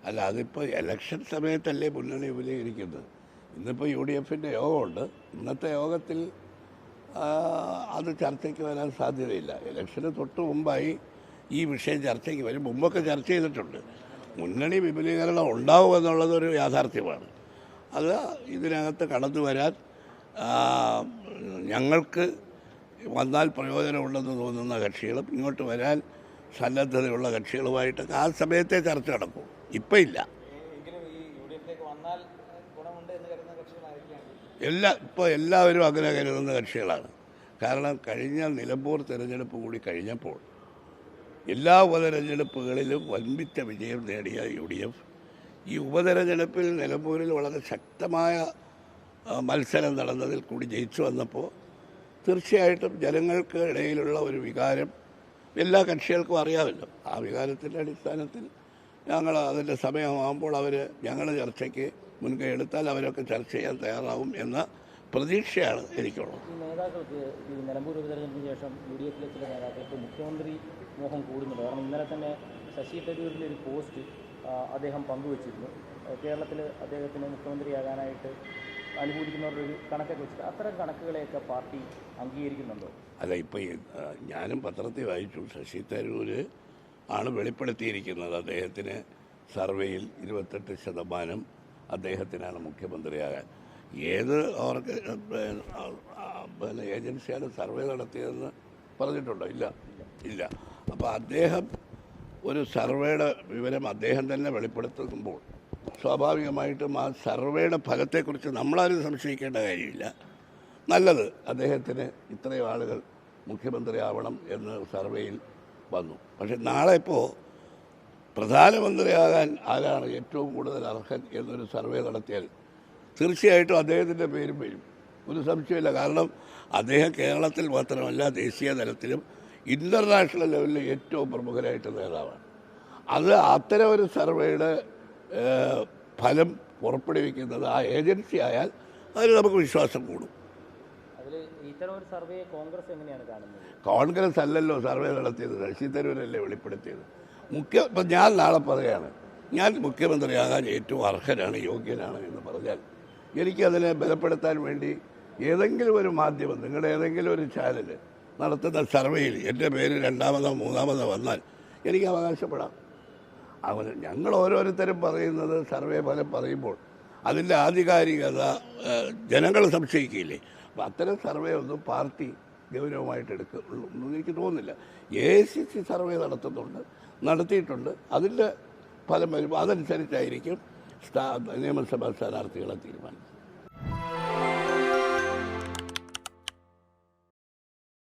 അല്ല, അതിപ്പോൾ ഇലക്ഷൻ സമയത്തല്ലേ മുന്നണി വിപുലീകരിക്കുന്നത്. ഇന്നിപ്പോൾ UDF യോഗമുണ്ട്. ഇന്നത്തെ യോഗത്തിൽ അത് ചർച്ചയ്ക്ക് വരാൻ സാധ്യതയില്ല. ഇലക്ഷന് തൊട്ട് മുമ്പായി ഈ വിഷയം ചർച്ചയ്ക്ക് വരും. മുമ്പൊക്കെ ചർച്ച ചെയ്തിട്ടുണ്ട്. മുന്നണി വിപുലീകരണം ഉണ്ടാവുമെന്നുള്ളതൊരു യാഥാർത്ഥ്യമാണ്. അത് ഇതിനകത്ത് കടന്നു വരാൻ ഞങ്ങൾക്ക് വന്നാൽ പ്രയോജനമുണ്ടെന്ന് തോന്നുന്ന കക്ഷികളും ഇങ്ങോട്ട് വരാൻ സന്നദ്ധതയുള്ള കക്ഷികളുമായിട്ടൊക്കെ ആ സമയത്തെ ചർച്ച നടക്കും. ഇപ്പം ഇല്ല. ഇപ്പോൾ എല്ലാവരും അങ്ങനെ കരുതുന്ന കക്ഷികളാണ്. കാരണം കഴിഞ്ഞ നിലമ്പൂർ തിരഞ്ഞെടുപ്പ് കൂടി കഴിഞ്ഞപ്പോൾ എല്ലാ ഉപതെരഞ്ഞെടുപ്പുകളിലും വൻപിച്ച വിജയം നേടിയ UDF ഈ ഉപതെരഞ്ഞെടുപ്പിൽ നിലമ്പൂരിൽ വളരെ ശക്തമായ മത്സരം നടന്നതിൽ കൂടി ജയിച്ചു വന്നപ്പോൾ തീർച്ചയായിട്ടും ജനങ്ങൾക്ക് ഇടയിലുള്ള ഒരു വികാരം എല്ലാ കക്ഷികൾക്കും അറിയാമല്ലോ. ആ വികാരത്തിൻ്റെ അടിസ്ഥാനത്തിൽ ഞങ്ങൾ അതിൻ്റെ സമയമാകുമ്പോൾ ഞങ്ങൾ ചർച്ചയ്ക്ക് മുൻകൈ എടുത്താൽ അവരൊക്കെ ചർച്ച ചെയ്യാൻ തയ്യാറാവും എന്ന പ്രതീക്ഷയാണ് എനിക്കുള്ളത്. ഈ നേതാക്കൾക്ക് ഈ നിലമ്പൂർ ഉപതെരഞ്ഞെടുപ്പിന് ശേഷം UDFിലെ ചില നേതാക്കൾക്ക് മുഖ്യമന്ത്രി മോഹം കൂടുന്നുണ്ട്. കാരണം ഇന്നലെ തന്നെ ശശി തരൂരിൻ്റെ ഒരു പോസ്റ്റ് അദ്ദേഹം പങ്കുവച്ചിരുന്നു. കേരളത്തിൽ അദ്ദേഹത്തിന് മുഖ്യമന്ത്രിയാകാനായിട്ട് അനുകൂലിക്കുന്നവരുടെ ഒരു കണക്കൊക്കെ വെച്ചിട്ട് അത്തരം കണക്കുകളെയൊക്കെ പാർട്ടി അംഗീകരിക്കുന്നുണ്ടോ? അല്ല, ഇപ്പോൾ ഞാനും പത്രത്തിൽ വായിച്ചു. ശശി തരൂർ ആണ് വെളിപ്പെടുത്തിയിരിക്കുന്നത് അദ്ദേഹത്തിന് സർവേയിൽ 28% അദ്ദേഹത്തിനാണ് മുഖ്യമന്ത്രിയാകാൻ. ഏത് ഏജൻസിയാണ് സർവേ നടത്തിയതെന്ന് പറഞ്ഞിട്ടുണ്ടോ? ഇല്ല. അപ്പോൾ അദ്ദേഹം ഒരു സർവേയുടെ വിവരം അദ്ദേഹം തന്നെ വെളിപ്പെടുത്തുമ്പോൾ സ്വാഭാവികമായിട്ടും ആ സർവേയുടെ ഫലത്തെക്കുറിച്ച് നമ്മളാരും സംശയിക്കേണ്ട കാര്യമില്ല. നല്ലത്, അദ്ദേഹത്തിന് ഇത്രയും ആളുകൾ മുഖ്യമന്ത്രിയാവണം എന്ന് സർവേയിൽ വന്നു. പക്ഷെ നാളെ ഇപ്പോൾ പ്രധാനമന്ത്രിയാകാൻ ആരാണ് ഏറ്റവും കൂടുതൽ അർഹൻ എന്നൊരു സർവേ നടത്തിയാൽ തീർച്ചയായിട്ടും അദ്ദേഹത്തിൻ്റെ പേരും വരും. ഒരു സംശയമില്ല. കാരണം അദ്ദേഹം കേരളത്തിൽ മാത്രമല്ല ദേശീയ തലത്തിലും ഇൻ്റർനാഷണൽ ലെവലിൽ ഏറ്റവും പ്രമുഖരായിട്ട് നേതാവാണ്. അത് അത്തരം ഒരു സർവേയുടെ ഫലം പുറപ്പെടുവിക്കുന്നത് ആ ഏജൻസി ആയാൽ അതിൽ നമുക്ക് വിശ്വാസം കൂടും. കോൺഗ്രസ് അല്ലല്ലോ സർവേ നടത്തിയത്, ശശി തരൂരല്ലേ വെളിപ്പെടുത്തിയത്. ഇപ്പം ഞാൻ നാളെ പറയുകയാണ്, ഞാൻ മുഖ്യമന്ത്രിയാകാൻ ഏറ്റവും അർഹനാണ്, യോഗ്യനാണ് എന്ന് പറഞ്ഞാൽ എനിക്കതിനെ ബലപ്പെടുത്താൻ വേണ്ടി ഏതെങ്കിലും ഒരു മാധ്യമം, നിങ്ങളുടെ ഏതെങ്കിലും ഒരു ചാനൽ നടത്തുന്ന സർവേയിൽ എൻ്റെ പേര് 2ാമതോ 3ാമതോ വന്നാൽ എനിക്ക് അവകാശപ്പെടാം. ഞങ്ങൾ ഓരോരുത്തരും പറയുന്നത് സർവേ ഫലം പറയുമ്പോൾ അതിൻ്റെ ആധികാരികത ജനങ്ങൾ സംശയിക്കില്ലേ. അപ്പോൾ അത്തരം സർവേ ഒന്നും പാർട്ടി ഗൗരവമായിട്ട് എടുക്കുള്ളൂ എന്ന് എനിക്ക് തോന്നുന്നില്ല. AICC സർവേ നടത്തിയിട്ടുണ്ട്. അതിൻ്റെ ഫലം വരുമ്പോൾ അതനുസരിച്ചായിരിക്കും നിയമസഭാ സ്ഥാനാർത്ഥികളെ തീരുമാനിക്കുന്നത്.